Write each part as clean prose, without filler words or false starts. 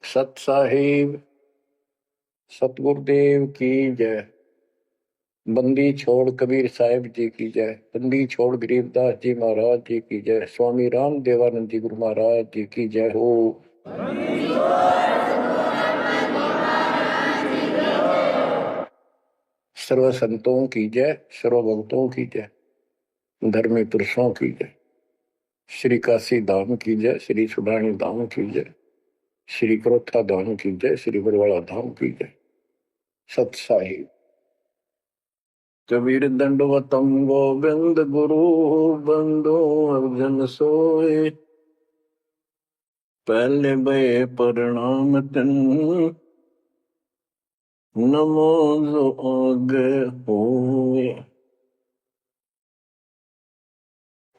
सत साहिब सतगुरुदेव की जय। बंदी छोड़ कबीर साहिब जी की जय। बंदी छोड़ गरीबदास जी महाराज जी की जय। स्वामी राम देवानंद जी गुरु महाराज जी की जय हो। सर्व संतों की जय, सर्व भक्तों की जय, धर्मी पुरुषों की जय। श्री काशी धाम की जय, श्री सुडानी धाम की जय, श्री क्रोथा धाम की जय, श्री बरवाड़ा धाम की जय। सत साहिब कबीर दंडवतम गोविंद गुरु बंदो अर्जन सोए। पहले भय प्रणाम तन नमो जो आगे होए।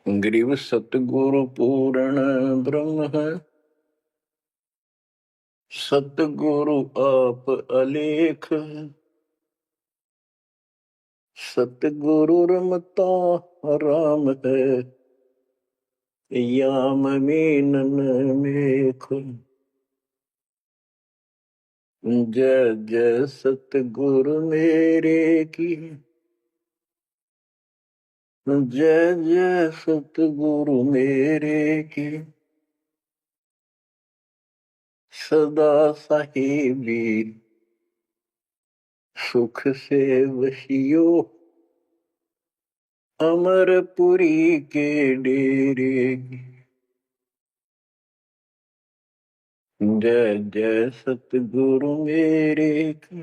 ग्रीव सतगुरु पूर्ण ब्रह्म है, सतगुरु आप अलेख। सतगुरु रमता राम है, याम मीनन मेख। जय जय सतगुरु मेरे की, जय जय सतगुरु मेरे की। सदा साहिबी सुख से वशियो, अमरपुरी के डेरे की। जय जय सतगुरु मेरे की,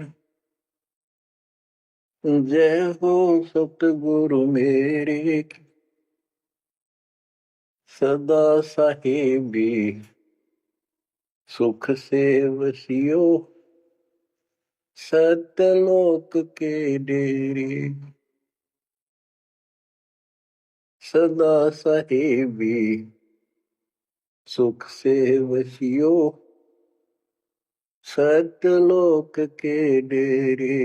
जय हो सतगुरु मेरे की। सदा साहिबी सुख से वसियो, सतलोक के डेरे। सदा साहिबी सुख से वसियो, सतलोक के डेरे।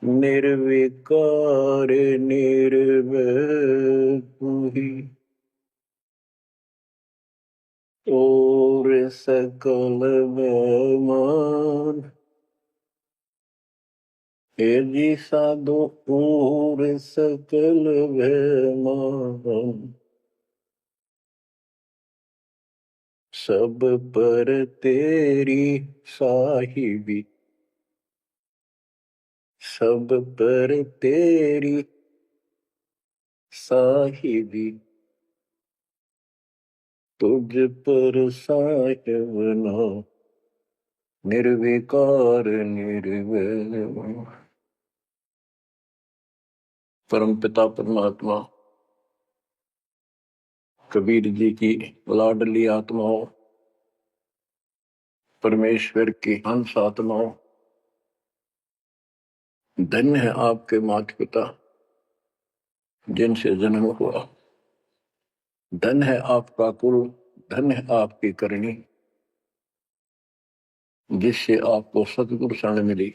निर्विकार निर्भय तू ही, और सकल बेमान। हे जी साधो और सकल बेमान। सब पर तेरी साहिबी, सब पर तेरी साहिबी। तुझ पर साहिब ना निर्विकार निर्भय। परम पिता परमात्मा कबीर जी की लाडली आत्माओं, परमेश्वर की हंस आत्माओं, धन्य है आपके माता पिता जिनसे जन्म हुआ। धन्य है आपका कुल, धन्य है आपकी करनी जिससे आपको सतगुरु शरण मिली।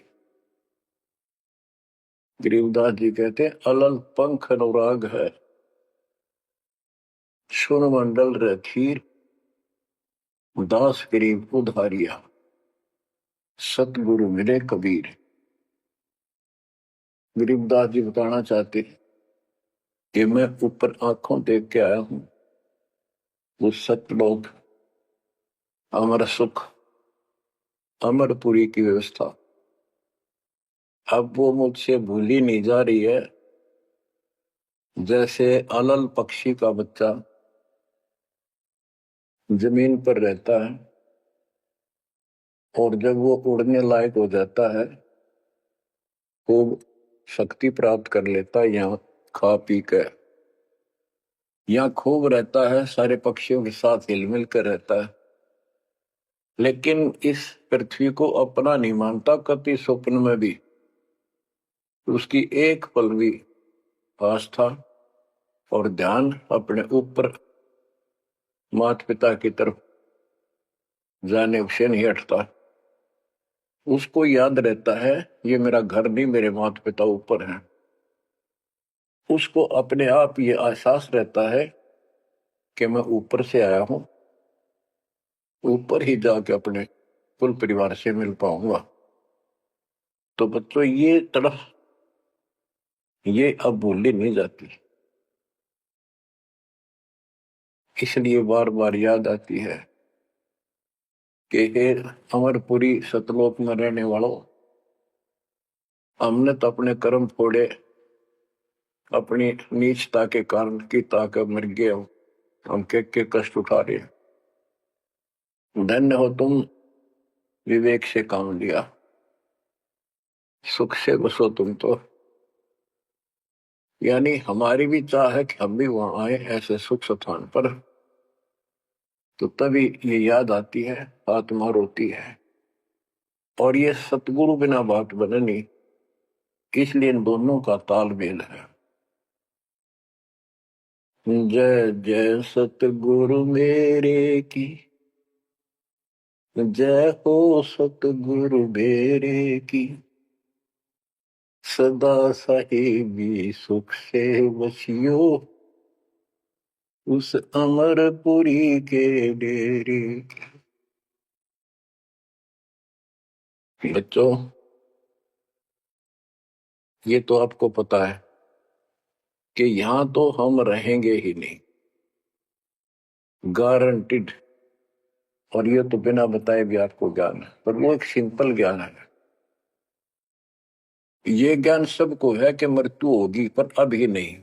गरीबदास जी कहते अलल पंख अनुराग है, सुन मंडल रखीर, दास गरीब उधारिया। सतगुरु मिले कबीर। गरीबदास जी बताना चाहते कि मैं ऊपर आंखों देख के आया हूं वो सतलोक, अमर सुख, अमरपुरी की व्यवस्था। अब वो मुझसे भूली नहीं जा रही है। जैसे अलल पक्षी का बच्चा जमीन पर रहता है और जब वो उड़ने लायक हो जाता है, खूब शक्ति प्राप्त कर लेता है, यहाँ खा पी कर यहाँ खूब रहता है, सारे पक्षियों के साथ हिलमिल कर रहता है, लेकिन इस पृथ्वी को अपना नहीं मानता कति स्वप्न में भी। उसकी एक पल भी आस्था और ध्यान अपने ऊपर माता पिता की तरफ जाने से नहीं हटता। उसको याद रहता है ये मेरा घर नहीं, मेरे माता पिता ऊपर हैं। उसको अपने आप ये एहसास रहता है कि मैं ऊपर से आया हूं ऊपर ही जाके अपने कुल परिवार से मिल पाऊंगा। तो बच्चों ये तड़फ ये अब भूली नहीं जाती, इसलिए बार बार याद आती है कि हे अमरपुरी सतलोक में रहने वालों, हमने तो अपने कर्म फोड़े, अपनी नीचता के कारण की ताकत मर गए हो, हम के कष्ट उठा रहे हैं। धन्य हो तुम, विवेक से काम लिया, सुख से बसो तुम तो। यानी हमारी भी चाह है कि हम भी वहां आए ऐसे सुख स्थान पर। तो तभी ये याद आती है, आत्मा रोती है। और ये सतगुरु बिना बात बने नहीं, इसलिए इन दोनों का तालमेल है। जय जय सतगुरु मेरे की, जय हो सतगुरु मेरे की, सदा साहिबी सुख से बसियो, उस अमरपुरी के डेरे। बच्चों ये तो आपको पता है कि यहां तो हम रहेंगे ही नहीं, गारंटीड। और ये तो बिना बताए भी आपको ज्ञान है, पर वो एक सिंपल ज्ञान है। ये ज्ञान सबको है कि मृत्यु होगी, पर अभी नहीं।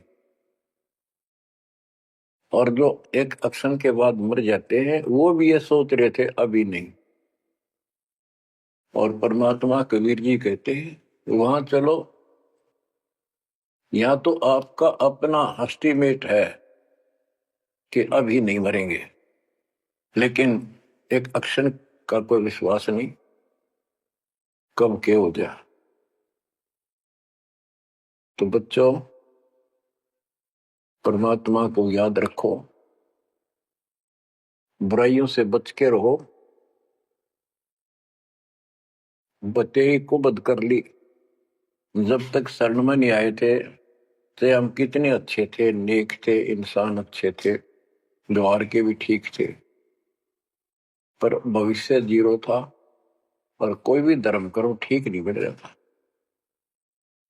और जो एक क्षण के बाद मर जाते हैं वो भी ये सोच रहे थे अभी नहीं। और परमात्मा कबीर जी कहते हैं वहां चलो, यहां तो आपका अपना एस्टीमेट है कि अभी नहीं मरेंगे, लेकिन एक क्षण का कोई विश्वास नहीं कब क्या हो जाए। तो बच्चों परमात्मा को याद रखो, बुराइयों से बच के रहो। बतेई को बद कर ली, जब तक शरण में नहीं आए थे तो हम कितने अच्छे थे, नेक थे, इंसान अच्छे थे, व्यवहार के भी ठीक थे, पर भविष्य जीरो था। और कोई भी धर्म करो ठीक नहीं बन रहा था।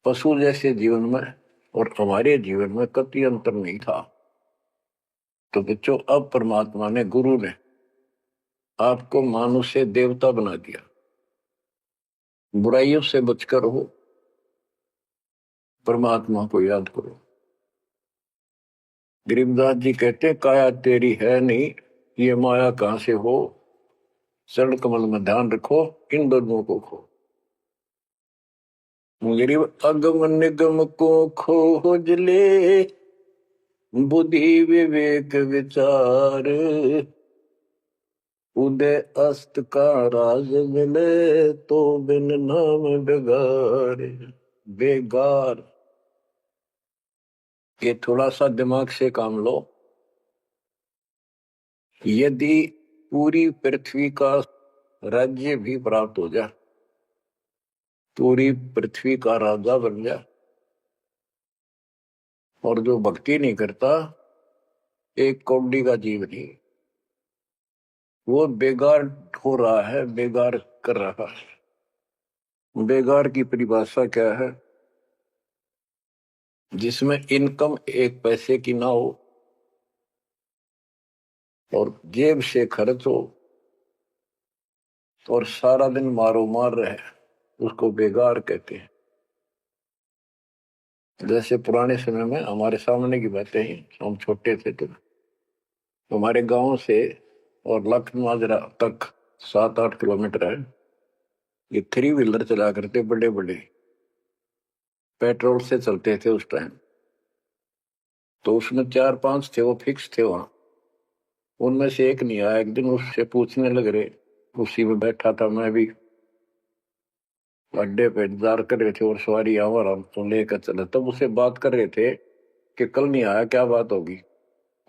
पशु जैसे जीवन में और हमारे जीवन में कतई अंतर नहीं था। तो बच्चों अब परमात्मा ने, गुरु ने आपको मानुष से देवता बना दिया। बुराइयों से बचकर हो, परमात्मा को याद करो। गरीबदास जी कहते काया तेरी है नहीं, ये माया कहां से हो, चरण कमल में ध्यान रखो, इन दोनों को खो। गरीब अगम निगम को खोज ले, बुद्धि विवेक विचार, उदय अस्त का राज मिले, तो बिन नाम बेगार। बेगार, ये थोड़ा सा दिमाग से काम लो। यदि पूरी पृथ्वी का राज्य भी प्राप्त हो जाए, पूरी पृथ्वी का राजा बन जाए, और जो भक्ति नहीं करता, एक कौड़ी का जीव नहीं, वो बेगार हो रहा है, बेगार कर रहा है। बेगार की परिभाषा क्या है? जिसमें इनकम एक पैसे की ना हो और जेब से खर्च हो और सारा दिन मारो मार रहे, उसको बेगार कहते हैं। जैसे पुराने समय में हमारे सामने की बातें हैं, हम छोटे थे तो हमारे गांव से और लखनऊ तक 7-8 किलोमीटर है। ये 3 व्हीलर चला करते, बड़े बड़े पेट्रोल से चलते थे उस टाइम। तो उसमें 4-5 थे, वो फिक्स थे वहां। उनमें से एक नहीं आया। एक दिन उससे पूछने लग रहे, उसी में बैठा था मैं भी, अड्डे पे इंतजार कर रहे थे और सवारी आवर हम तो लेकर चले, तब उसे बात कर रहे थे कि कल नहीं आया, क्या बात होगी,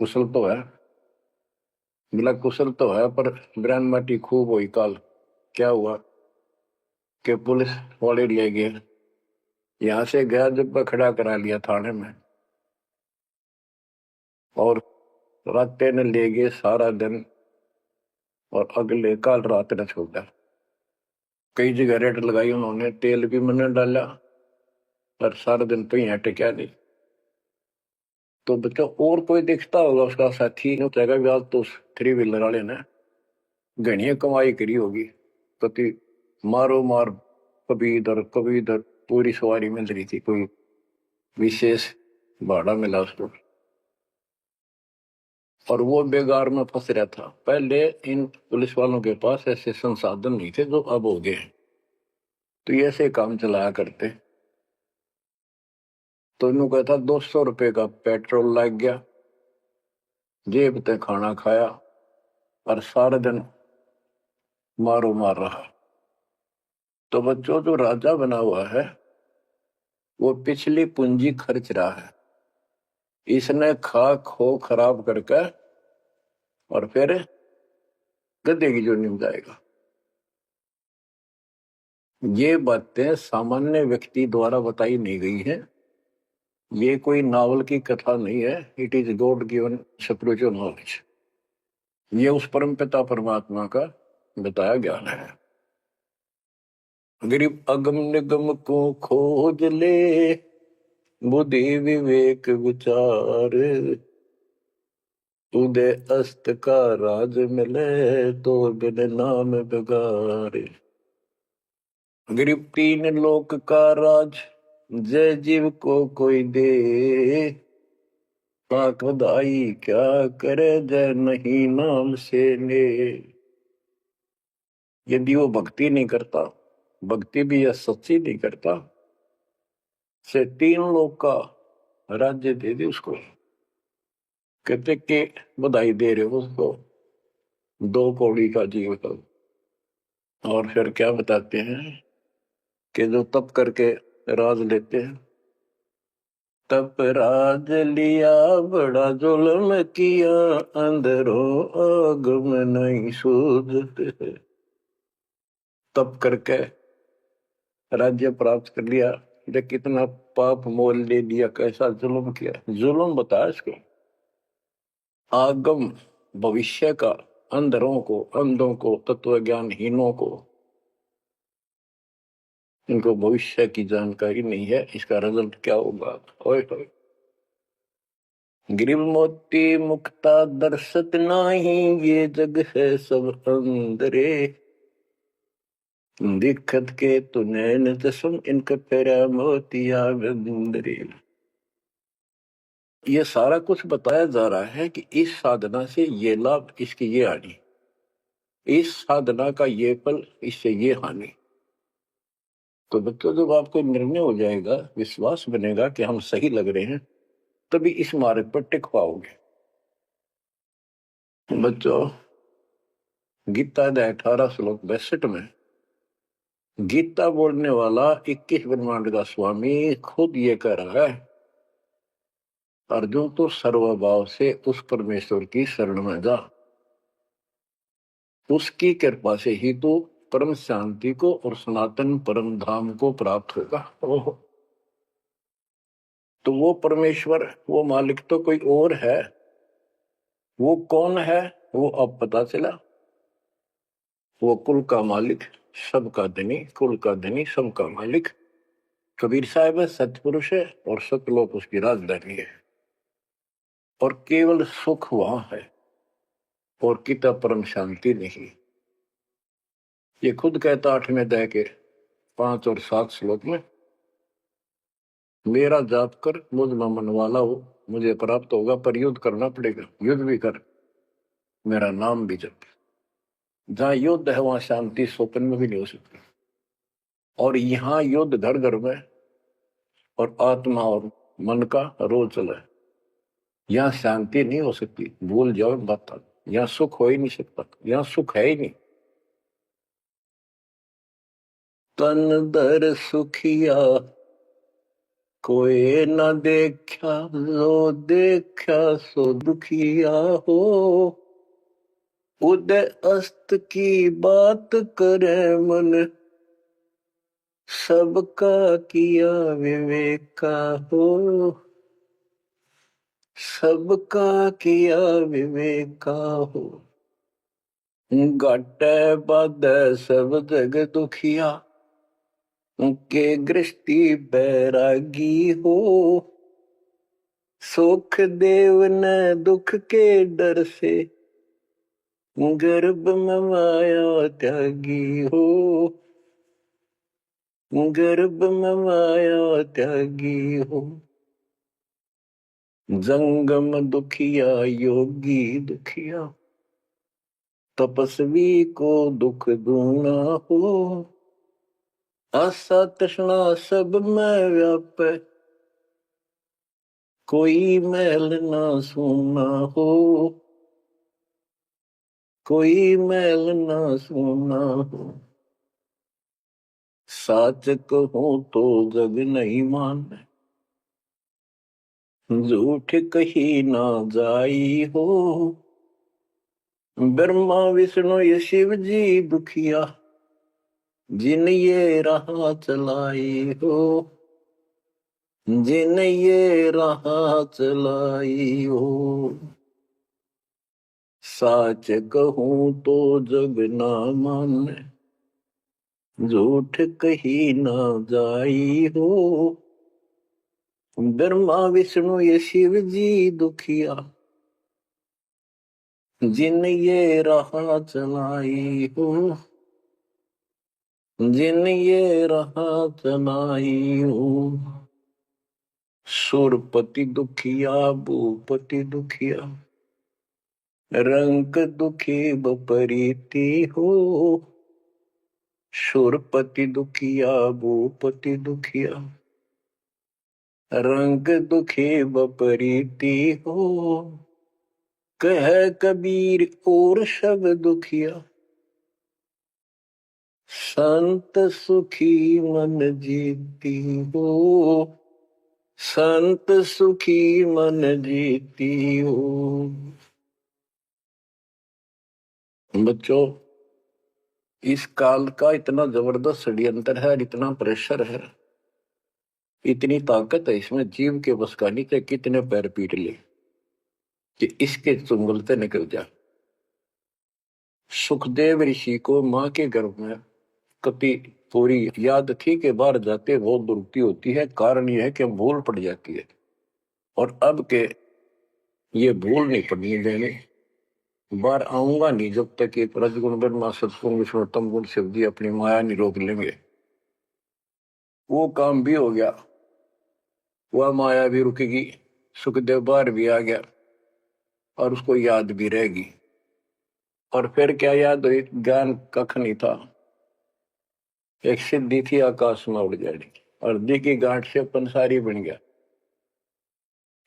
कुशल तो है? बोला कुशल तो है, पर ब्रांड माटी खूब हुई काल। क्या हुआ कि पुलिस वाले ले गए, यहां से गया जब खड़ा करा लिया थाने में, और रास्ते ने ले गए सारा दिन और अगले काल रात ने छोड़ा। कई जगह रेट लगाई उन्होंने, तेल भी मैंने डाला और सारा दिन तो यहाँ टिका नहीं। तो बच्चा और कोई दिखता होगा उसका साथी चाहेगा भी आज तो थ्री व्हीलर वाले ने घनी कमाई करी होगी, कति मारो मार कभी इधर पूरी सवारी मिल रही थी, कोई विशेष भाड़ा मिला उसको, और वो बेगार में फंस रहा था। पहले इन पुलिस वालों के पास ऐसे संसाधन नहीं थे जो अब हो गए, तो ये ऐसे काम चलाया करते। तो इन्हों कहता 200 रुपये का पेट्रोल लग गया, जेब ते खाना खाया और सारे दिन मारो मार रहा। तो बच्चों जो राजा बना हुआ है वो पिछली पूंजी खर्च रहा है, इसने खा खो खराब करके और फिर गद्दे की जोड़ी में जाएगा। ये बातें सामान्य व्यक्ति द्वारा बताई नहीं गई है, ये कोई नावल की कथा नहीं है। It is God given spiritual knowledge. ये उस परम पिता परमात्मा का बताया ज्ञान है। गरीब अगम निगम को खोज ले, बुद्धि विवेक विचार, उदय अस्त का राज मिले, तो बिन नाम बेगारे। गरीब तीन लोक का राज, जय जीव को कोई दे, पाक बधाई क्या करे जय नहीं नाम से ले। यदि वो भक्ति नहीं करता, भक्ति भी या सच्ची नहीं करता, से तीन लोग का राज्य दे दे उसको। कहते कि बधाई दे रहे हो उसको, 2 कौड़ी का जीव का। और फिर क्या बताते हैं कि जो तप करके राज लेते हैं, तप राज लिया बड़ा जुल्म किया, अंदरों आगम नहीं सूझते। तप करके राज्य प्राप्त कर लिया, ये कितना पाप मोल ले लिया, कैसा जुल्म किया। जुल्म बताया इसको, आगम भविष्य का, अंधरों को, अंधों को, तत्व ज्ञानहीनों को, इनको भविष्य की जानकारी नहीं है, इसका रिजल्ट क्या होगा। ओए होए, गिरिव मोती मुक्ता दर्शत नाही, ये जग है सब अंदरे, दिक्कत के तु नैन जसम, इनका फेरा मोतिया बिंदरे। ये सारा कुछ बताया जा रहा है कि इस साधना से ये लाभ, इसकी ये हानि, इस साधना का ये फल, इससे ये हानि। तो बच्चों जब आपको निर्णय हो जाएगा, विश्वास बनेगा कि हम सही लग रहे हैं, तभी इस मार्ग पर टिक पाओगे। बच्चों गीता 18 श्लोक 62 में गीता बोलने वाला 21 ब्रह्मांड का स्वामी खुद ये कह रहा है, अर्जुन तो सर्वभाव से उस परमेश्वर की शरण में जा, उसकी कृपा से ही तो परम शांति को और सनातन परम धाम को प्राप्त होगा। तो वो परमेश्वर, वो मालिक तो कोई और है। वो कौन है वो अब पता चला। वो कुल का मालिक, सबका धनी, कुल का धनी, सबका मालिक कबीर साहब है, सतपुरुष है, और सतलोक उसकी राजधानी है, और केवल सुख वहां है और किता परम शांति नहीं। ये खुद कहता 8वें अध्याय के 5 और 7 श्लोक में, मेरा जाप कर मुझ में मन वाला हो, मुझे प्राप्त होगा, पर युद्ध करना पड़ेगा, युद्ध भी कर, मेरा नाम भी जप। जहां युद्ध है वहां शांति स्वप्न में भी नहीं हो सकती, और यहाँ युद्ध घर घर में और आत्मा और मन का रोज चला है। यहाँ शांति नहीं हो सकती, भूल जाओ बात। यहाँ सुख हो ही नहीं सकता, यहाँ सुख है ही नहीं। तन दर सुखिया कोई न देखा, जो देखा सो दुखिया हो, उदय अस्त की बात करे मन, सबका किया विवेका हो, सबका किया विवेका हो। घाटे बाधे सब जग दुखिया, के गृष्टि बैरागी हो। सुख देव न दुख के डर से, गर्भ में माया त्यागी हो। गर्भ में माया त्यागी हो। जंगम दुखिया योगी दुखिया, तपस्वी को दुख दूना हो। आशा तृष्णा सब में व्यापे, कोई मैल ना सूना हो। कोई मैल ना सूना हो। साच कहूं तो जग नहीं माने, झूठ कही ना जाई हो। ब्रह्मा विष्णु ये शिव जी दुखिया, जिन ये राह चलाई हो। जिन ये राह चलाई हो। साच कहूं तो जग ना माने, झूठ कही ना जाई हो। ब्रह्मा विष्णु ये शिव जी दुखिया, जिन ये राह चलाई हो। जिन ये राह चलाई हो। सुरपति दुखिया भूपति दुखिया, रंग दुखी बपरीति हो। सुरपति दुखिया भूपति दुखिया, रंग दुखी बपरीति हो। कह कबीर और सब दुखिया, संत सुखी मन जीती हो। संत सुखी मन जीती हो। बच्चों, इस काल का इतना जबरदस्त षड्यंत्र है, इतना प्रेशर है, इतनी ताकत है इसमें, जीव के बस का नहीं थे कितने पैर पीट ले कि इसके चुंगल से निकल जा। सुखदेव ऋषि को मां के गर्भ में कति पूरी याद थी कि बाहर जाते बहुत दुर्गति होती है। कारण यह है कि भूल पड़ जाती है, और अब के ये भूल नहीं पड़नी देने। बाहर आऊंगा नहीं जब तक ये रजगुण ब्रह्मा सतगुण विष्णु तम गुण शिव जी अपनी माया नहीं रोक लेंगे। वो काम भी हो गया, वह माया भी रुकेगी, सुखदेव बाहर भी आ गया और उसको याद भी रहेगी। और फिर क्या याद हुई? ज्ञान कख नहीं था, एक सिद्धि थी आकाश में उड़ जाने की, और दी की गांठ से पंसारी बन गया।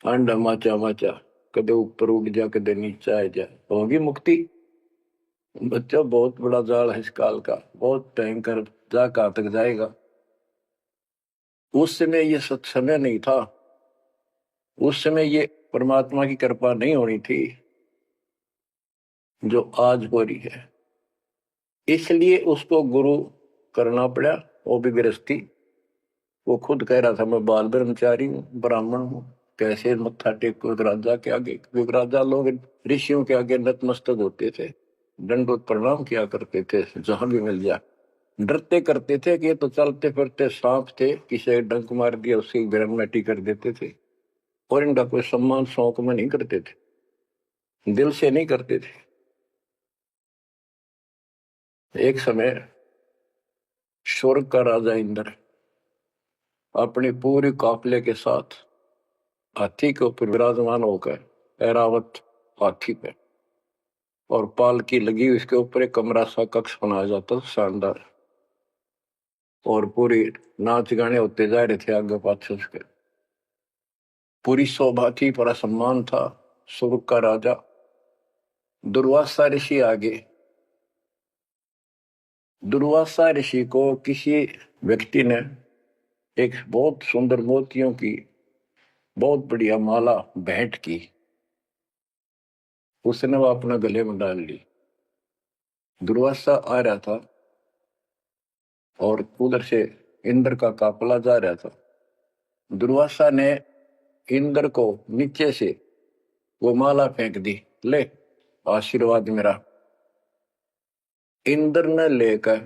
अंडा माचा माचा, कदे ऊपर उड़ जा कदे नीचे आ जा, होगी मुक्ति। बच्चों, बहुत बड़ा जाल है इस काल का, बहुत भयंकर, जा कहां तक जाएगा। उस समय ये सत्समय नहीं था, उस समय ये परमात्मा की कृपा नहीं होनी थी जो आज हो रही है। इसलिए उसको गुरु करना पड़ा, वो भी गृहस्थी। वो खुद कह रहा था मैं बाल ब्रह्मचारी हूँ, ब्राह्मण हूँ, कैसे मत्था टेको राजा के आगे, क्योंकि राजा लोग ऋषियों के आगे नतमस्तक होते थे, दंडोत प्रणाम किया करते थे जहां भी मिल जाए। डरते करते थे कि ये तो चलते फिरते सांप थे, किसी डंक मार दिया उसकी ग्रहण कर देते थे, और इनका कोई सम्मान शौक में नहीं करते थे, दिल से नहीं करते थे। एक समय स्वर्ग का राजा इंद्र अपने पूरे काफिले के साथ हाथी के ऊपर विराजमान होकर, ऐरावत हाथी पे, और पालकी लगी हुई, इसके ऊपर एक कमरा सा कक्ष बनाया जाता था शानदार, और पूरी नाच गाने होते जा रहे थे आगे पाछे उसके। पूरी शोभा थी, पूरा सम्मान था। स्वर्ग का राजा दुर्वासा ऋषि आगे। दुर्वासा ऋषि को किसी व्यक्ति ने एक बहुत सुंदर मोतियों की बहुत बढ़िया माला भेंट की, उसने वो अपने गले में डाल ली। दुर्वासा आ रहा था और उधर से इंद्र का काफिला जा रहा था। दुर्वासा ने इंद्र को नीचे से वो माला फेंक दी, ले आशीर्वाद मेरा। इंद्र ने लेकर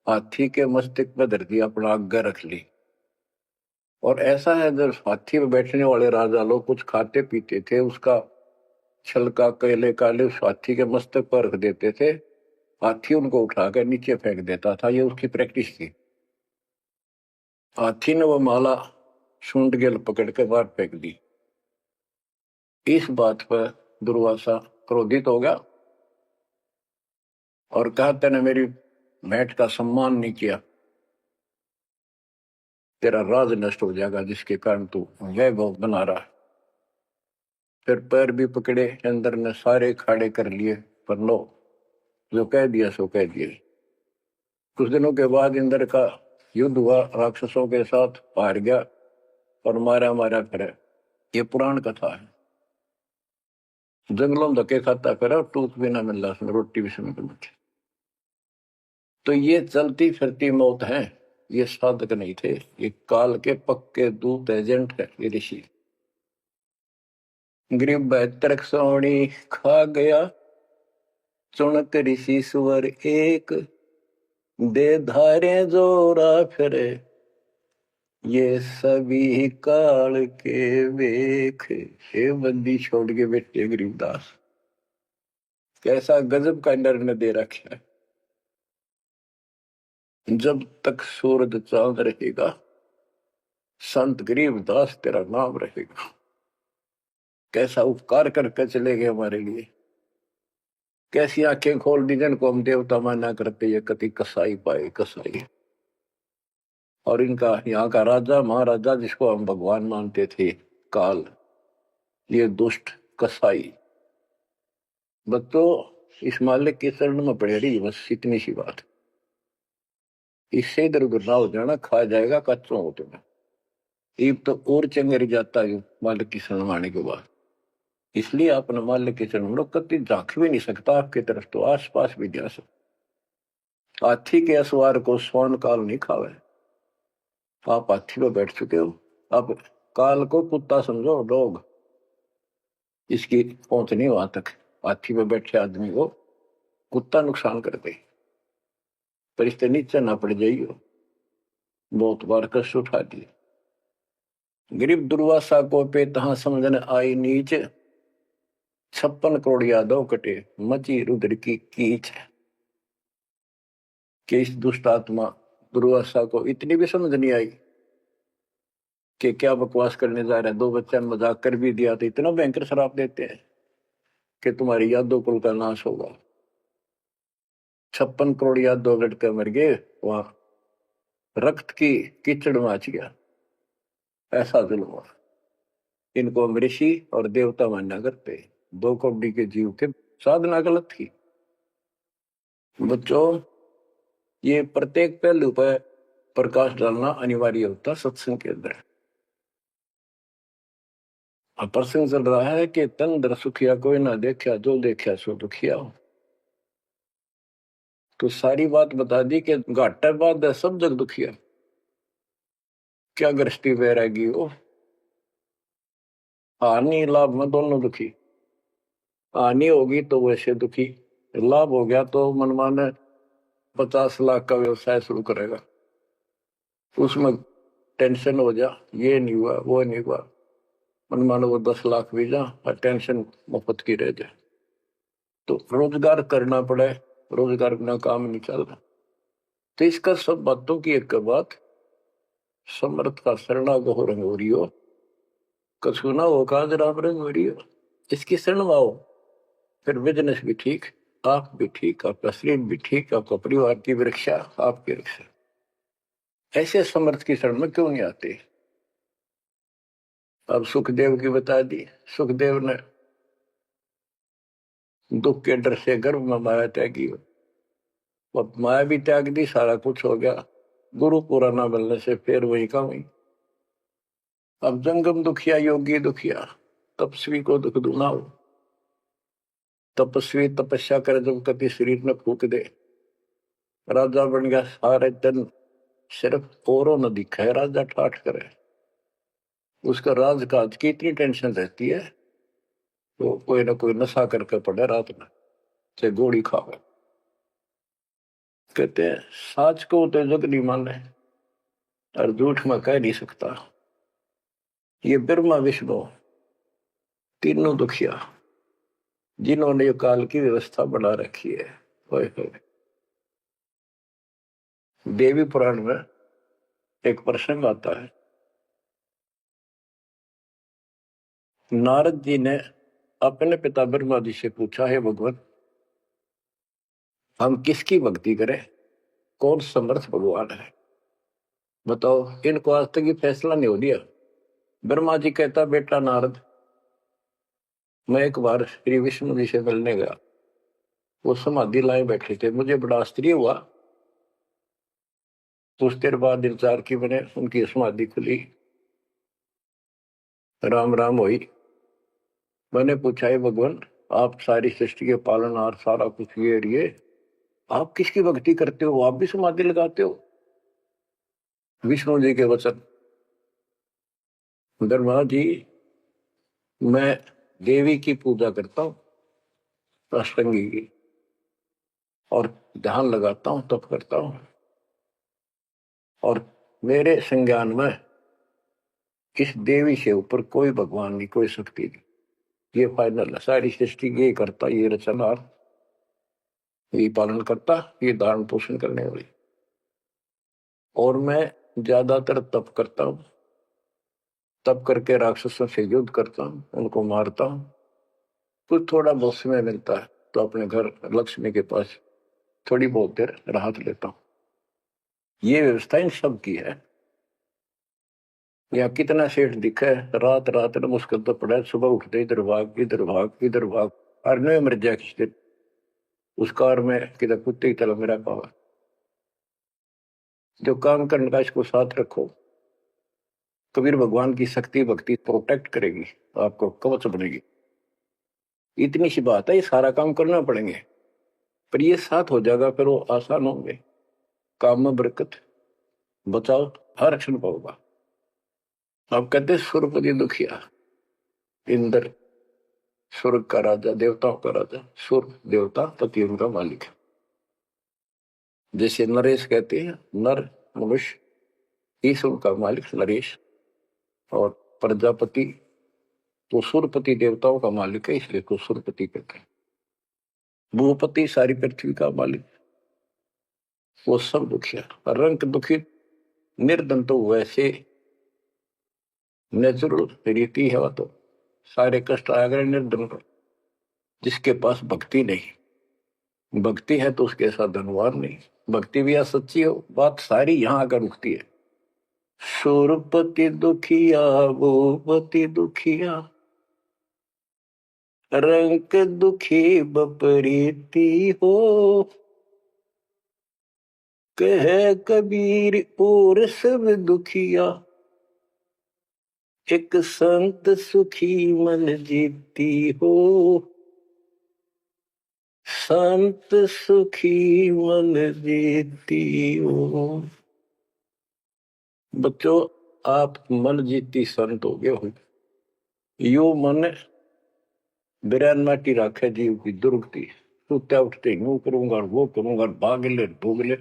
हाथी के मस्तक पर धरती अपना आज्ञा रख ली। और ऐसा है, जब हाथी में बैठने वाले राजा लोग कुछ खाते पीते थे, उसका छलका केले काले उस हाथी के मस्तक पर रख देते थे, हाथी उनको उठाकर नीचे फेंक देता था। ये उसकी प्रैक्टिस थी। हाथी ने वो माला सूंड गेल पकड़ के बाहर फेंक दी। इस बात पर दुर्वासा क्रोधित हो गया और कहा, तेने मेरी भेंट का सम्मान नहीं किया, तेरा राज नष्ट हो जाएगा, जिसके कारण तू वैभव बना रहा। फिर पैर भी पकड़े, अंदर ने सारे खाड़े कर लिए, पर लो, जो कह दिया सो कह दिया। कुछ दिनों के बाद इंद्र का युद्ध हुआ, राक्षसों के साथ हार गया और मारा मारा फिरे। ये पुराण कथा है। जंगलों में धक्के खाता फिरा, टूक भी ना मिला, रोटी भी समय पर। तो ये चलती फिरती मौत है, ये साधक नहीं थे, ये काल के पक्के दूत एजेंट है, ये ऋषि। गरीब 72 सोनी खा गया, चुनक ऋषि सुवर एक, दे धारे जोरा फिरे, ये सभी काल के वेख। हे बंदी छोड़ के बैठे गरीबदास, कैसा गजब का निर्णय दे रखा है। जब तक सूरज चांद रहेगा, संत गरीबदास तेरा नाम रहेगा। कैसा उपकार करके चले गए हमारे लिए, कैसी आंखें खोल दी जिनको हम देवता माना करते, ये कति कसाई पाए कसाई। और इनका यहाँ का राजा महाराजा जिसको हम भगवान मानते थे, काल, ये दुष्ट कसाई। बच्चों, इस मालिक के शरण में पड़े रही, बस इतनी सी बात। इससे इधर उधर ना हो जाना, खा जाएगा कच्चों हो तुम्हें। ईब तो और चंगेरी जाता है मालिक की शरण आने के बाद। इसलिए अपने मालिक की शरण में कति झांक भी नहीं सकता आपकी तरफ, तो आस पास भी जा सकता। हाथी के असवार को स्वर्ण काल नहीं खावे। आप हाथी पे बैठ चुके हो, अब काल को कुत्ता समझो, डॉग। इसकी पहुंच नहीं वहां तक। हाथी पे बैठे आदमी को कुत्ता नुकसान कर दे, पर इससे नीचे ना पड़ जाइयो। बहुत बार कष्ट उठा दिए। गरीब दुर्वासा को पे तहां समझने आई नीच, 56 करोड़ यादव कटे, मची रुद्र की कीच। कि इस दुष्ट आत्मा दुर्वासा को इतनी भी समझ नहीं आई कि क्या बकवास करने जा रहे हैं। 2 बच्चा मजाक कर भी दिया तो इतना भयंकर शराब देते हैं कि तुम्हारी यादव कुल का नाश होगा। 56 करोड़ यादव लड़के मर गए, वहां रक्त की कीचड़ मच गया। ऐसा जुल्म हुआ। इनको हम ऋषि और देवता मानना करते, 2 कौड़ी के जीव के साधना गलत थी। बच्चों, ये प्रत्येक पहलू पर प्रकाश डालना अनिवार्य होता सत्संग के अंदर। प्रसंग चल रहा है कि तन दर सुखिया कोई ना देखा, जो देखा सो दुखिया हो। तो सारी बात बता दी कि घाटा बाद सब जग दुखिया। क्या गृहस्थी बैरागी हो, हानि लाभ में दोनों दुखी। हानि होगी तो वैसे दुखी, लाभ हो गया तो मनमाने 50 लाख का व्यवसाय शुरू करेगा, उसमें टेंशन हो जा, ये नहीं हुआ वो नहीं हुआ। मनमाने वो 10 लाख भी जा और टेंशन मुफ्त की रह जाए। तो रोजगार करना पड़े, रोजगार बिना काम नहीं चल रहा। तो इसका सब बातों की एक बात, समर्थ का शरणागो रंग हो रही हो, कछु ना हो काज राम रंग हो रही हो। इसकी शरण में आओ, फिर बिजनेस भी ठीक, आप भी ठीक, आपका शरीर भी ठीक, आपका परिवार की भी रक्षा, आपकी रक्षा। ऐसे समर्थ की शरण में क्यों नहीं आते। अब सुखदेव की बता दी। सुखदेव ने दुख के डर से गर्भ में माया त्यागी, अब माया भी त्याग दी, सारा कुछ हो गया। गुरु पूरा ना मिलने से फिर वही का वही। अब जंगम दुखिया योगी दुखिया, तपस्वी को दुख दूना हो। तपस्वी तपस्या करे, जब कभी शरीर में फूक दे, राजा बन गया, सारे दिन सिर्फ औरों न दिखाए, राजा ठाठ करे। उसका राजकाज की इतनी टेंशन रहती है, तो कोई ना कोई नशा करके पड़े रात में, चाहे गोली खावे। कहते हैं साच को तो जग नहीं माने और झूठ में कह नहीं सकता। ये ब्रह्मा विष्णु तीनों दुखिया जिन्होंने ये काल की व्यवस्था बना रखी है। होए होए। देवी पुराण में एक प्रसंग आता है, नारद जी ने अपने पिता ब्रह्मा जी से पूछा, है भगवान हम किसकी भक्ति करें, कौन समर्थ भगवान है, बताओ। इनको आज तक ये फैसला नहीं हो दिया। ब्रह्मा जी कहता, बेटा नारद मैं एक बार श्री विष्णु जी से मिलने गया, वो समाधि लाए बैठे थे, मुझे बड़ा आश्चर्य हुआ। कुछ देर बाद इंतजार की मैंने, उनकी समाधि खुली, राम राम हुई। मैंने पूछा, है भगवान आप सारी सृष्टि के पालनहार, सारा कुछ ये आप किसकी भक्ति करते हो, आप भी समाधि लगाते हो। विष्णु जी के वचन, ब्रह्मा जी मैं देवी की पूजा करता हूँ, अष्टंगी की, और ध्यान लगाता हूँ, तप करता हूँ, और मेरे संज्ञान में इस देवी से ऊपर कोई भगवान नहीं, कोई शक्ति नहीं। ये फाइनल है, सारी सृष्टि ये करता, ये रचनहार, ये पालन करता, ये धारण पोषण करने वाली। और मैं ज्यादातर तप करता हूँ, तप करके राक्षसों से युद्ध करता हूँ, उनको मारता हूँ। कुछ थोड़ा बहुत समय मिलता है तो अपने घर लक्ष्मी के पास थोड़ी बहुत देर राहत लेता हूँ। ये व्यवस्था इन सब की है। या कितना सेठ दिखे, रात रात में मुश्किल तो पड़ा है, सुबह उठते इधर भाग इधर भाग इधर भाग, और नहीं मर जाए किस दिन उस कार में किधर कुत्ते की तरह मेरा पावा। जो काम करने का इसको साथ रखो, कबीर भगवान की शक्ति भक्ति प्रोटेक्ट करेगी, आपको कवच बनेगी। इतनी सी बात है, ये सारा काम करना पड़ेंगे, पर ये साथ हो जाएगा, फिर वो आसान होंगे। काम में बरकत, बचाओ, हर क्षण पाओगा। आप कहते सुरपति दुखिया, इंद्र स्वर्ग का राजा, देवताओं का राजा, सुर देवता पति उनका मालिक है। जैसे नरेश कहते हैं, नर मनुष्य ईश्वर का मालिक नरेश, और प्रजापति तो सुरपति देवताओं का मालिक है, इसलिए तो सुरपति कहते हैं। भूपति सारी पृथ्वी का मालिक, वो सब दुखिया। रंग दुखी निर्धन तो वैसे नेचुरल रीति है, वो तो सारे कष्ट आ गए निर्धन को। जिसके पास भक्ति नहीं, भक्ति है तो उसके साथ धनवान नहीं। भक्ति भी सच्ची हो, बात सारी यहां आकर रुकती है। सुरपति दुखिया भूपति दुखिया, रंग दुखी बपरीती हो, कह कबीर और सब दुखिया, एक संत सुखी मन जीती हो, संत सुखी मन जीती हो। बच्चों आप मन जीती संत हो गए हो। यो मन बिरान माटी राखे जीव की दुर्गति, सुत्या उठते यूं करूंगा वो करूंगा, भाग ले भोग ले,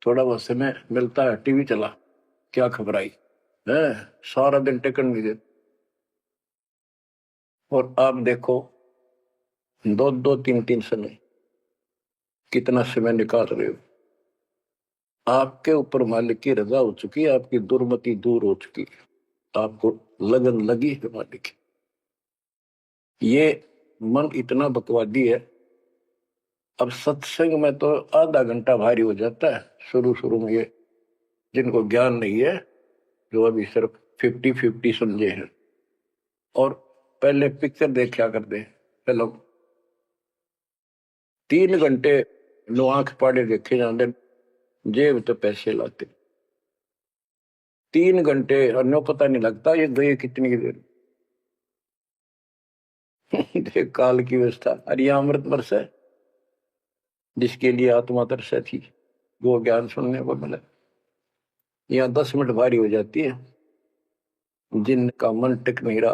थोड़ा बहुत समय मिलता है टीवी चला, क्या खबर आई है, सारा दिन टेकन नहीं देते। और आप देखो दो दो तीन तीन समय कितना समय निकाल रहे हो। आपके ऊपर मालिक की रजा हो चुकी है, आपकी दुर्मति दूर हो चुकी है, आपको लगन लगी है मालिक की। ये मन इतना बकवादी है। अब सत्संग में तो आधा घंटा भारी हो जाता है शुरू शुरू में, ये जिनको ज्ञान नहीं है, जो अभी सिर्फ 50-50 समझे हैं, और पहले पिक्चर देखा करते पहले 3 घंटे लो आंख पाड़े देखे जाते, जेब तो पैसे लाते 3 घंटे, अन्य पता नहीं लगता ये गए कितनी देर। देख काल की व्यवस्था। अरे अमृत वर्ष है, जिसके लिए आत्मा तरस थी वो ज्ञान सुनने को मिला। यहाँ 10 मिनट भारी हो जाती है, जिनका मन टिक नहीं रहा,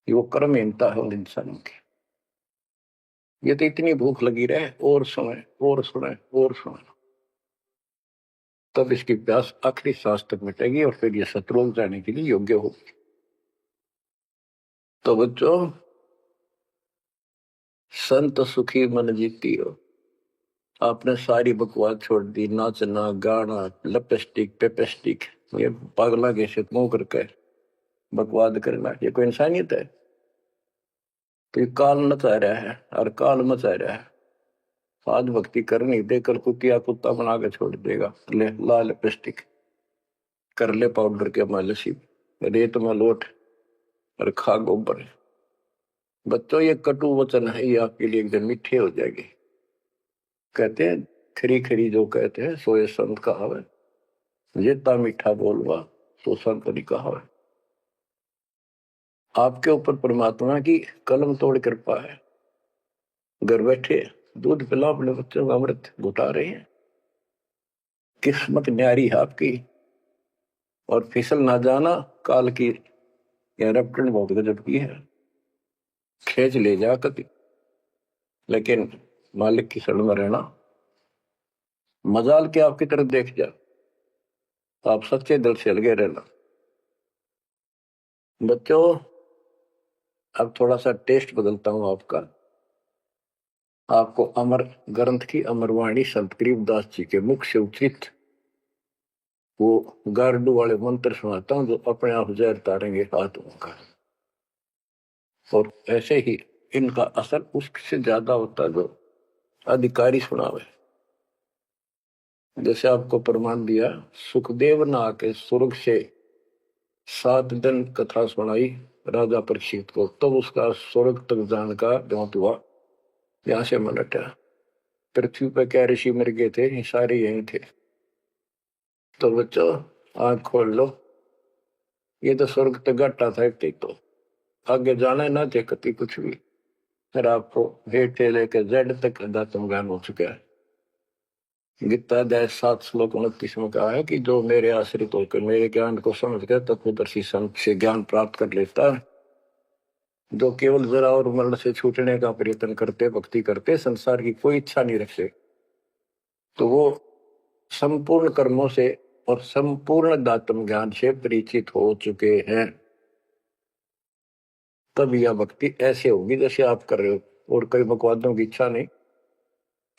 वो कर्महीनता है उन इंसानों की। ये तो इतनी भूख लगी रहे और सुने और सुने और सुने, तब इसकी प्यास आखिरी सांस तक मिटेगी और फिर ये शत्रुओं जाने के लिए योग्य होगी। तो बच्चों, संत सुखी मन जीती हो। आपने सारी बकवास छोड़ दी, नाचना गाना लिपस्टिक पेपेस्टिक, ये पागला के से मुंह करके बकवाद करना, ये कोई इंसानियत है? तो ये काल मचा रहा है और काल मचा रहा है। आज भक्ति करनी दे, कल कुतिया कुत्ता बना के छोड़ देगा। ले ला लिपस्टिक, कर ले पाउडर के मालिश, रेत में लोट और खा गोबर। बच्चों, ये कटु वचन है, ये आपके लिए एकदम मीठे हो जाएंगे। कहते हैं खरी खरी जो कहते हैं सोए संत कहावे, जेता मीठा बोलवा सो संत नहीं कहावे। आपके ऊपर परमात्मा की कलम तोड़ कृपा है। घर बैठे दूध पिला अपने बच्चों का अमृत घुटा रहे हैं। किस्मत न्यारी है आपकी। और फिसल ना जाना, काल की रपटन बहुत गजब की है, खेच ले जा कभी, लेकिन मालिक की शरण में रहना। मजाल के आपकी तरफ देख जा, आप सच्चे दिल से लगे रहना। बच्चों, अब थोड़ा सा टेस्ट बदलता हूं आपका। आपको अमर ग्रंथ की अमरवाणी संत गरीबदास जी के मुख से उचित वो गारडू वाले मंत्र सुनाता हूं, जो अपने आप जहर तारेंगे हाथों का। और ऐसे ही इनका असर उससे ज्यादा होता है जो अधिकारी सुनावे। जैसे आपको प्रमाण दिया, सुखदेव ने आके स्वर्ग से 7 दिन कथा सुनाई राजा परीक्षित को, तब उसका स्वर्ग तक जाने का द्योत हुआ। यहां से मन हटा। पृथ्वी पर क्या ऋषि मर गए थे, ये सारे यही थे। तो बच्चों, आंख खोल लो, ये तो स्वर्ग तक घाटा था एक तो आगे जाना है ना थे कति कुछ भी। फिर आपको हेठे लेकर जेड तक दातम ज्ञान हो चुका है। गीता अध्याय 7 श्लोक 29 में कहा है कि जो मेरे आश्रित होकर मेरे ज्ञान को समझ कर तत्वदर्शी संत से ज्ञान प्राप्त कर लेता है, जो केवल जरा और मरण से छूटने का प्रयत्न करते, भक्ति करते, संसार की कोई इच्छा नहीं रखते, तो वो संपूर्ण कर्मों से और संपूर्ण दातम ज्ञान से परिचित हो चुके हैं। तब यह भक्ति ऐसे होगी जैसे आप कर रहे हो, और कई बकवादों की इच्छा नहीं।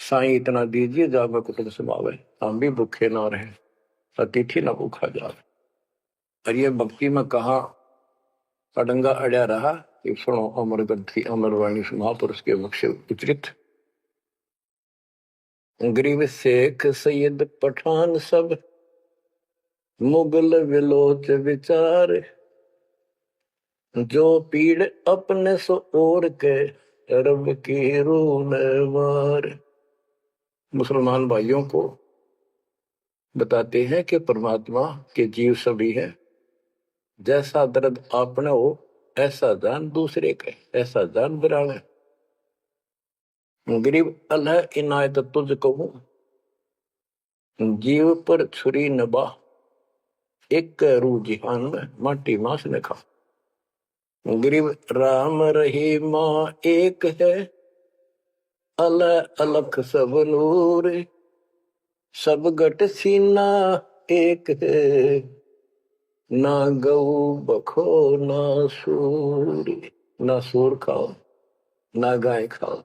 साईं इतना दीजिए जावे कुटुंब समावे, हम भी भूखे ना रहे, अतिथि न भूखा जावे। और ये भक्ति में कहा अडंगा अड़या रहा कि सुनो अमर ग्रंथी अमरवाणी महापुरुष के मुख से उच्चरित। गरीब शेख सैयद पठान सब मुगल विलोच विचार, जो पीड़ अपने सो और के रब की रून वार। मुसलमान भाइयों को बताते हैं कि परमात्मा के जीव सभी है। जैसा दर्द आपने हो ऐसा जान दूसरे के, ऐसा जान बिराने। गरीब अल्लाह इनायत तुझ कहूं, जीव पर छुरी नबा, एक रू जिहान में माटी मांस ने खा। गरीब राम रही माँ एक है, अल्लाह अलख सब नूर, सब गट सीना एक है, ना गऊ बखो ना सूर। ना सूर खाओ ना गाय खाओ,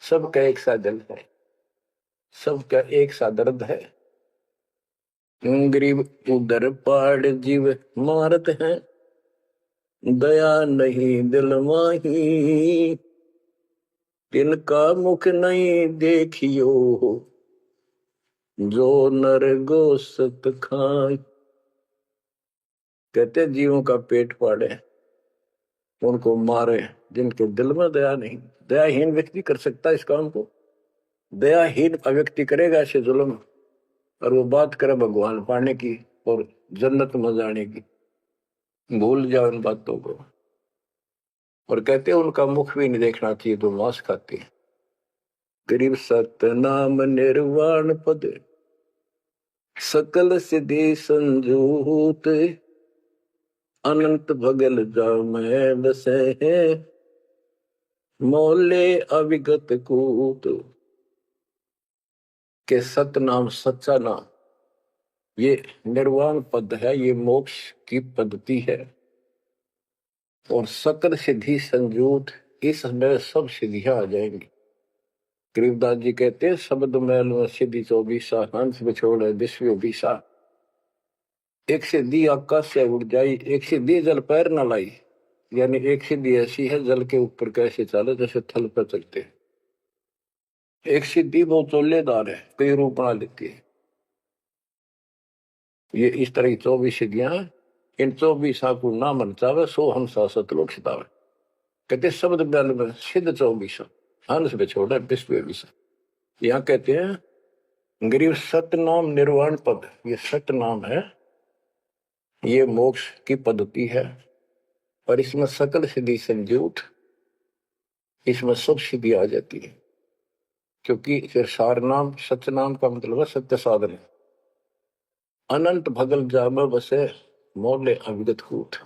सबका एक सा दिल है, सबका एक सा दर्द है। गरीब उधर पाड़ जीव मारत हैं, दया नहीं दिल माही, तिनका मुख नहीं देखियो, जो नर गोसत खाए। कहते जीवों का पेट फाड़े, उनको मारे, जिनके दिल में दया नहीं। दयाहीन व्यक्ति कर सकता है इस काम को? दयाहीन व्यक्ति करेगा ऐसे जुल्म, और वो बात करे भगवान पाने की और जन्नत में जाने की, भूल जाओ इन बातों को। और कहते हैं उनका मुख भी नहीं देखना चाहिए, तो मांस खाते हैं। गरीब सत नाम निर्वाण पद, सकल सिद्धि संजूत, अनंत भगल जा मैं बसे हैं, मोले अविगत कूत के सतनाम सच्चा नाम, ये निर्वाण पद है, ये मोक्ष की पद्धति है। और सकल सिद्धि संजूत, इसमें सब सिद्धियां आ जाएंगी। गरीबदास जी कहते हैं शब्द मैल में सिद्धि 24 हंस बिछोड़ 20 एक सिद्धि आकाश से उड़ जाई, एक सिद्धि जल पैर न लाई। यानी एक सिद्धि ऐसी है जल के ऊपर कैसे चले जैसे थल पर चलते हैं। एक सिद्धि बहुत चोलेदार है, कई रूप बना लेती है। ये इस तरह की 24 सिद्धियां, इन 24 को ना मन चावे सो हम सतलोक सितावे। कहते शब्द बल में सिद्ध 24 हंस बिछोड़ा विश्व विषा। यहाँ कहते हैं गरीब सत्य नाम निर्वाण पद, ये सत्य नाम है, ये मोक्ष की पद्धति है। और इसमें सकल सिद्धि संजूत, इसमें सब सिद्धि आ जाती है। क्योंकि फिर सार नाम सत्य नाम का मतलब है सत्य साधन। अनंत भगल जाम बसे मोले अविगत कूट,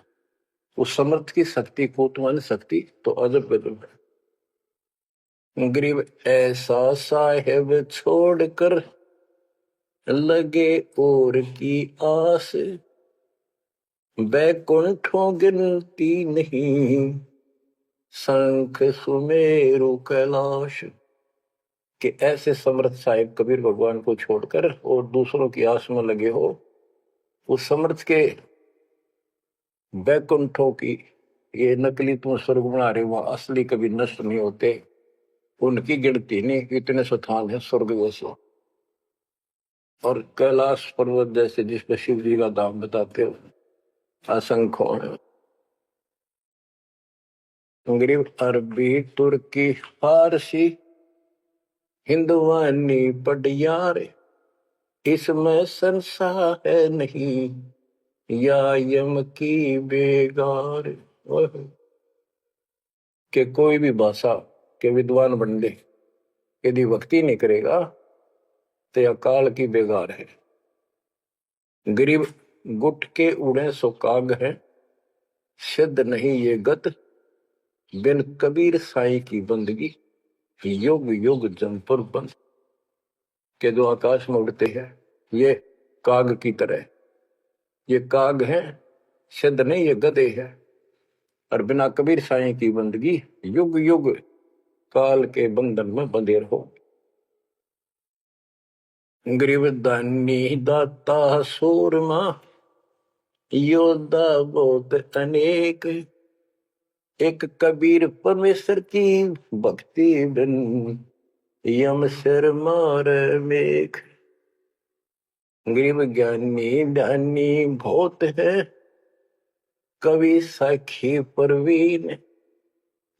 उस समर्थ की शक्ति कूट मान शक्ति तो अजब गजब है। गरीब ऐसा साहेब छोड़कर लगे और की आस, बैकुंठों गिनती नहीं शंख सुमेरु कैलाश। कि ऐसे समर्थ साहिब कबीर भगवान को छोड़कर और दूसरों की आस में लगे हो, उस समर्थ के बैकुंठों की, ये नकली तुम स्वर्ग बना रहे हो, असली कभी नष्ट नहीं होते, उनकी गिनती नहीं, इतने स्थान है स्वर्ग जैसे। और कैलाश पर्वत जैसे जिसपे शिव जी का दाम बताते हो असंख्य है। गरीब अरबी तुर्की फारसी हिंदुवानी पटियार, इसमें संसार है नहीं या यम की बेगार। कि कोई भी भाषा के विद्वान बंदे यदि भक्ति नहीं करेगा तो यह काल की बेगार है। गरीब गुट के उड़े सो काग है, सिद्ध नहीं ये गत बिन कबीर साई की बंदगी युग युग जम पर बंद। के जो आकाश में उड़ते हैं ये काग की तरह, ये काग है, सिद्ध नहीं ये गधे है। और बिना कबीर साई की बंदगी युग युग काल के बंधन में बंधे रहो। गरीब दानी दाता सूरमा योद्धा बहुत अनेक, एक कबीर परमेश्वर की भक्ति बिन यम सिर मार मेघ। गरीब ज्ञानी ध्यानी बहुत है, कवि साखी परवीन,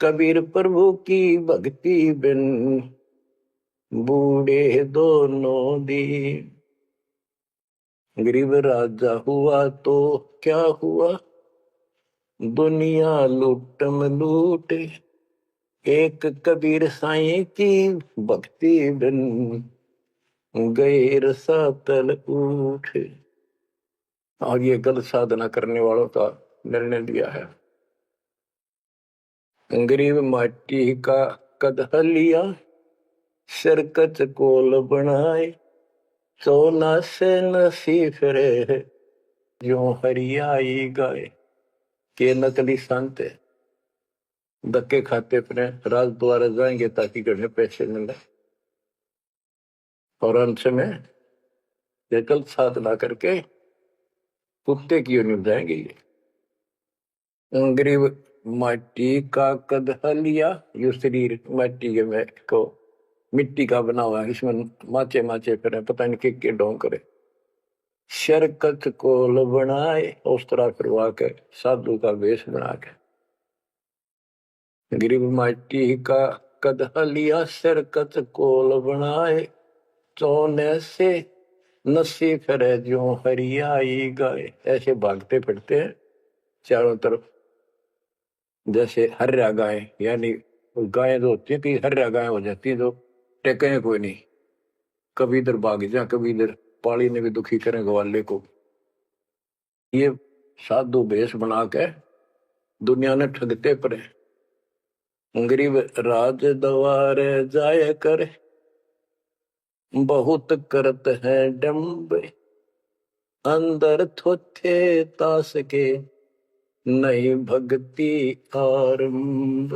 कबीर प्रभु की भक्ति बिन बूढ़े दोनों दीन। गरीब राजा हुआ तो क्या हुआ, दुनिया लूटम लूट, एक कबीर साईं की भक्ति बिन गैर सातल उठ। और ये गलत साधना करने वालों का निर्णय लिया है। गरीब माटी का कदह लिया, सिरकत कोल बनाए, सोना से नसी फिरे जो हरियाई गाय। के नकली संत धक्के खाते अपने राज द्वारा जाएंगे ताकि घर में पैसे मिले, और अंत में ये गलत साधना करके कुत्ते की ओर निभ जाएंगे। गरीब माटी का कदह लिया, यो शरीर माटी के में को मिट्टी का बना हुआ है, इसमें माचे माचे फिर पता नहीं के ढोंग करे। शरकत कोल बनाए, उस तरह फिरवा के साधु का वेश बना के। गरीब माटी का कदह लिया, शरकत कोल बनाए, चौने से नसी फिरे जो हरियाई गाय। ऐसे भागते फिरते हैं चारों तरफ जैसे हर्या गाय, यानी गायें जो होती है कि हर्या गाय हो जाती है जो टेके कोई नहीं, कभी इधर भाग जा कभी इधर, पाली ने भी दुखी करें ग्वाले को। ये साधु भेष बना के दुनिया ने ठगते पड़े। गरीब राज द्वारे जाय कर, बहुत करत है डम्ब, अंदर थोथे तास के, नहीं भक्ति आरंभ।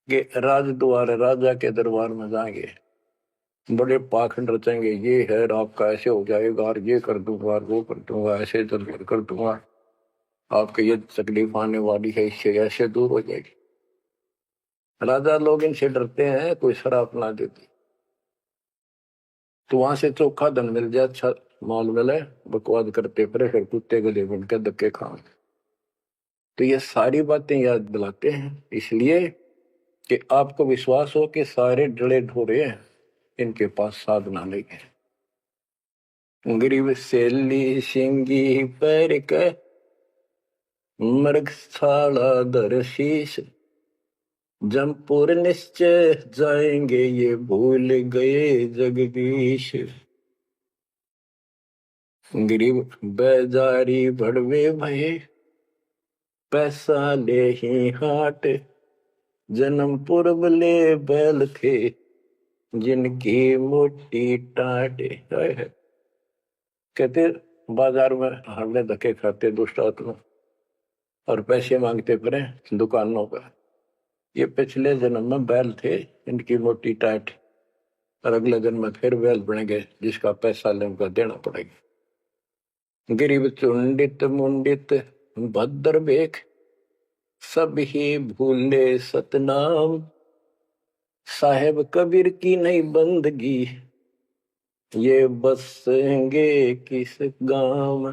के राज द्वार, राजा के दरबार में जाएंगे, बड़े पाखंड रचेंगे, ये है आपका ऐसे हो जाएगा, और ये कर दूंगा, और वो कर दूंगा, ऐसे जल्दी कर दूंगा, आपके ये तकलीफ आने वाली है, इससे ऐसे दूर हो जाएगी। राजा लोग इनसे डरते हैं, कोई शराब ना देती तो वहां से चोखा धन मिल जाए, अच्छा माल मिले, बकवाद करते फिर कुत्ते गले बन के धक्के खाओ। तो ये सारी बातें याद दिलाते हैं इसलिए कि आपको विश्वास हो कि सारे डले ढोरे हैं, इनके पास साधना नहीं है। गरीब सेली सिंगी पैर के, मृग साला दर शीश, जमपुर निश्चय जाएंगे, ये भूल गए जगदीश। गरीब बेजारी भड़वे भये, पैसा ले ही हाट, जन्मपुर ले बैल थे, जिनकी मोटी टाट। कहते बाजार में हमने धक्के खाते दुष्ट आत्मा और पैसे मांगते फिरे दुकानों पर, ये पिछले जन्म में बैल थे, इनकी मोटी टाट, और अगले जन्म में फिर बैल बनेंगे, जिसका पैसा ले उनका देना पड़ेगा। गरीब चुंडित मुंडित भद्र बेख, सब ही भूले सतनाम, साहेब कबीर की नहीं बंदगी, ये बसेंगे किस गांव।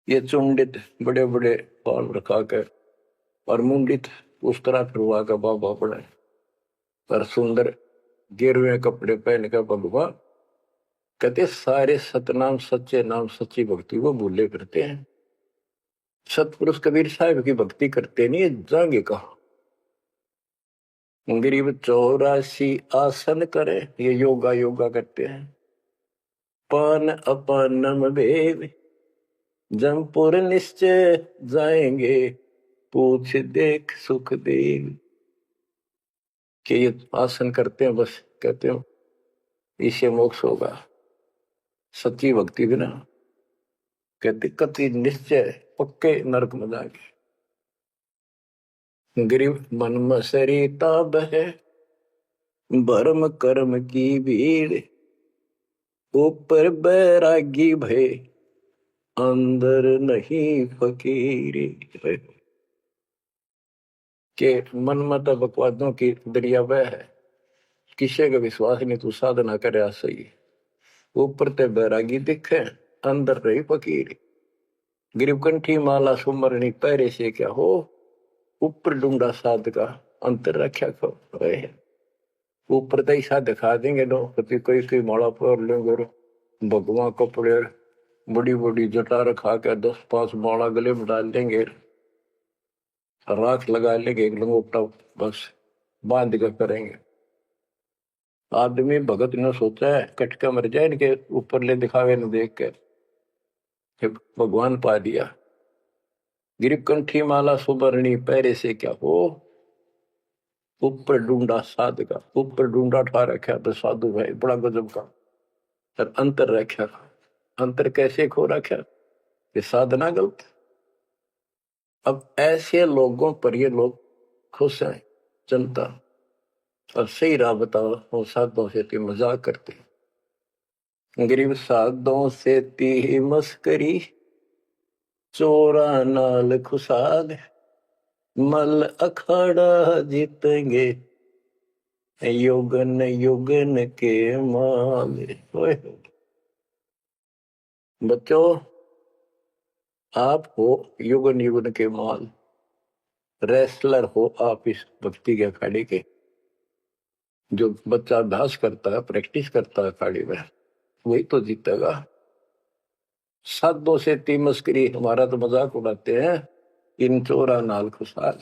ये चुंडित बड़े बड़े बाल रखा कर और मुंडित उस तरह फिरवा कर बाबा पड़े, पर सुंदर गिरवे कपड़े पहन कर भगवा, कहते सारे सतनाम सच्चे नाम सच्ची भक्ति वो भूले करते हैं। सतपुरुष कबीर साहब की भक्ति करते नहीं, जाएंगे कहा। गरीब 84 आसन करे, ये योगा योगा करते हैं। पान अपनम भेद, जमपुर निश्चय जाएंगे, पूछ देख सुख देव। कि ये आसन करते हैं, बस कहते हो इससे मोक्ष होगा, सच्ची भक्ति बिना कहते कति निश्चय पक्के नरक में जाएंगे। गरीब मन मसरी ताब है, भरम कर्म की भीड़, ऊपर बैरागी भय, अंदर नहीं फकीरी। के मन मत बकवादों की दरिया वह है, किसी का विश्वास नहीं, तू साधना करे सही, ऊपर ते बैरागी दिखे, अंदर रही फकीरी। गरीब कंठी माला सुमरनी पैरे से क्या हो, ऊपर डूंडा साध का, अंतर रक्षा करो। ऊपर तो ऐसा दिखा देंगे नो, कभी कोई कोई माला पर लेंगे, भगवान कपड़े बड़ी बड़ी जटा रखा के 10-5 माला गले में डाल देंगे, राख लगा लेंगे, एक लंगोटा बस बांध कर करेंगे। आदमी भगत ने सोचा है कटका मर जाए, इनके ऊपर ले दिखावे न देख के भगवान पा दिया। गिरिप कंठी माला सुबरणी पैरे से क्या हो, ऊपर डूंडा साध का, ऊपर डूंडा उठा रखा तो साधु भाई बड़ा गजब का, और अंतर रखा, अंतर कैसे खो रखा, ये साधना गलत। अब ऐसे लोगों पर ये लोग खुश हैं जनता, और सही राह बताओ वो साधुओं से ती मजाक करते। गरीब साधुओं से ती मस्करी, चोरा नाल खुशाल, मल अखाड़ा जीतेंगे, युगन युगन के माल। बच्चों आप हो युगन युगन के माल, रेसलर हो आप इस भक्ति के अखाड़े के। जो बच्चा अभ्यास करता है, प्रैक्टिस करता है अखाड़े में, वही तो जीतेगा। साधुओं से ती मस्करी, हमारा तो मजाक उड़ाते हैं, इन चोरा नाल खुशाल,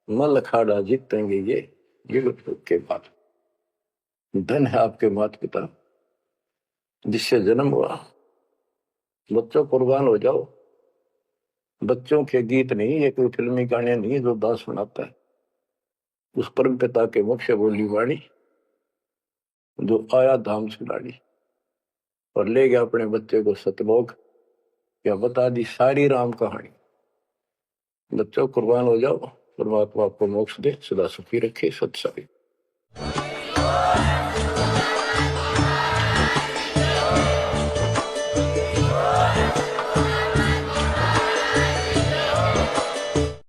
मल अखाड़ा जीतेंगे ये युग के बाद। धन है आपके माता पिता जिससे जन्म हुआ, बच्चों कुर्बान हो जाओ, बच्चों के गीत नहीं, ये कोई फिल्मी कहानियां नहीं जो दास सुनाता है। उस परम पिता के मुख से बोली वाणी जो आया धाम से लाड़ी और ले गया अपने बच्चे को सतलोक, या बता दी सारी राम कहानी। बच्चों कुर्बान हो जाओ, परमात्मा आपको मोक्ष दे, सदा सुखी रखे। सत साई।